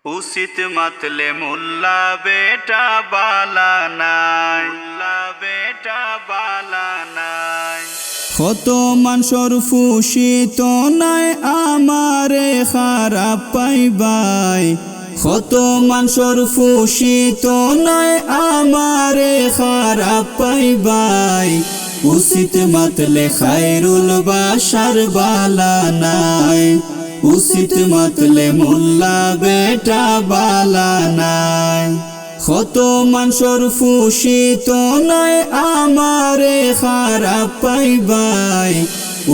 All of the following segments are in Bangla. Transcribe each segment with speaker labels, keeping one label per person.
Speaker 1: उसित मतले मुल्ला बेटा बाला नाय, मुल्ला बेटा बाला नाय।
Speaker 2: কত মানুষের ফুসিত নাই আমারে খারাপ পাইবাই, কত মানুষের ফুসিত নাই আমারে খারাপ পাইবাই। উচিত মাতলে খায়রুল বাশার বালা নাই, উচিত মাতলে মোল্লা বেটা বালা নাই। কত মানুষের ফুসিত নাই আমারে খারাপ পাইবাই,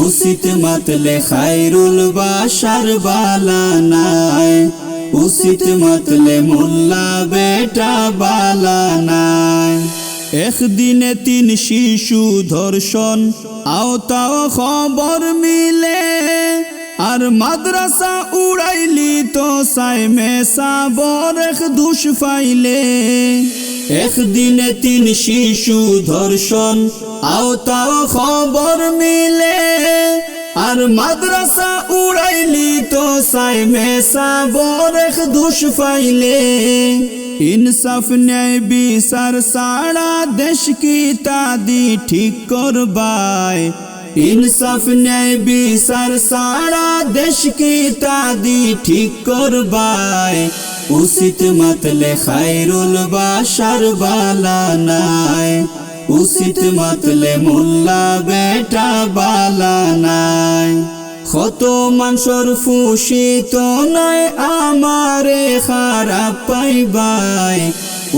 Speaker 2: উচিত মাতলে খায়রুল বাশার বালা নাই, উচিত মাতলে মোল্লা বেটা বালা নাই। একদিনে 3 শিশু ধর্ষণ আওতাও খবর মিলে, আর মাদ্রাসা উড়াইলি তো সাইমে সাবর এক দুষ ফাইলে। একদিনে 3 শিশু ধর্ষণ আওতাও খবর মিলে, আর মাদ্রাসা উড়াইলি তো সাইমে সাবর এক দুষ ফাইলে। ইনসাফ ন্যায় বিচার সারা দেশ কি তাদি ঠিক করবাই, ইনসাফ ন্যায় বিচার সারা দেশ কি তাদি ঠিক করবাই। উচিত মাতলে খায়রুল বাশার বালা নাই, উচিত মাতলে মোল্লা বেটা বালা নাই। কত মানুষের ফুসিত নাই আমারে খারাপ পাইবাই,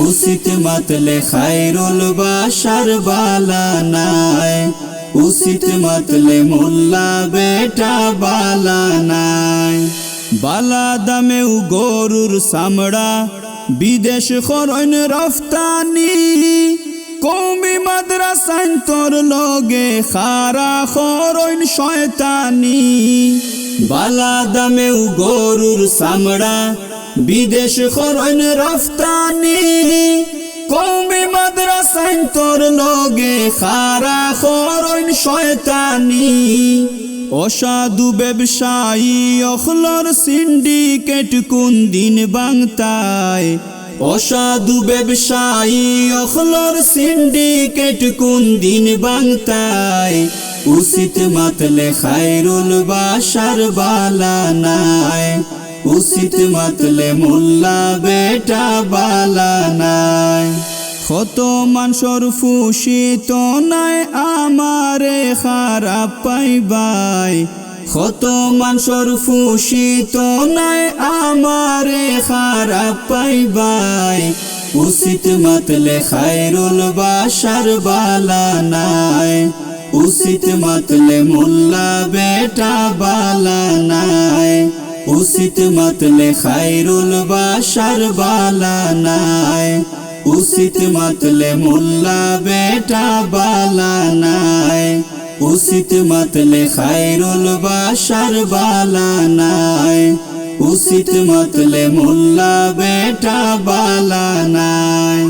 Speaker 2: উচিত মাতলে খায়রুল বাশার বালা নাই, উচিত মাতলে মোল্লা বেটা বালা নাই। বালা দামেও গরুর চামড়া বিদেশ খরণ রফতানি, কৌমি মাদ্রাসাইন তোর লগে খারা খরণ শয়তানি। বালা দামেও গরুর চামড়া বিদেশ খরণ রফতানি, কৌমি মাদ্রাসাইন তোর লগে খারা খরণ শয়তানি। অসাধু ব্যবসায়ী অখলর সিন্ডিকেট কোন দিন বাংতায়, অসাধু ব্যবসায়ী অখলর সিন্ডিকেট কোন দিন বাংতায়। উচিত মাতলে খায়রুল বাশার বালা নাই, উচিত মাতলে মোল্লা বেটা বালা নাই। কত মানুষের ফুসিত নাই আমারে খারাপ পাইবাই, কত মানুষের ফুসিত নাই আমারে খারাপ পাইবাই। উচিত মাতলে খায়রুল বাশার বালা নাই, উচিত মাতলে মোল্লা বেটা বালা নাই, উচিত মাতলে খায়রুল বাশার বালা নাই, উচিত মাতলে মোল্লা বেটা বালা নাই, উচিত মাতলে খায়রুল বাশার বালা নাই, উচিত মাতলে মোল্লা বেটা বালা নাই।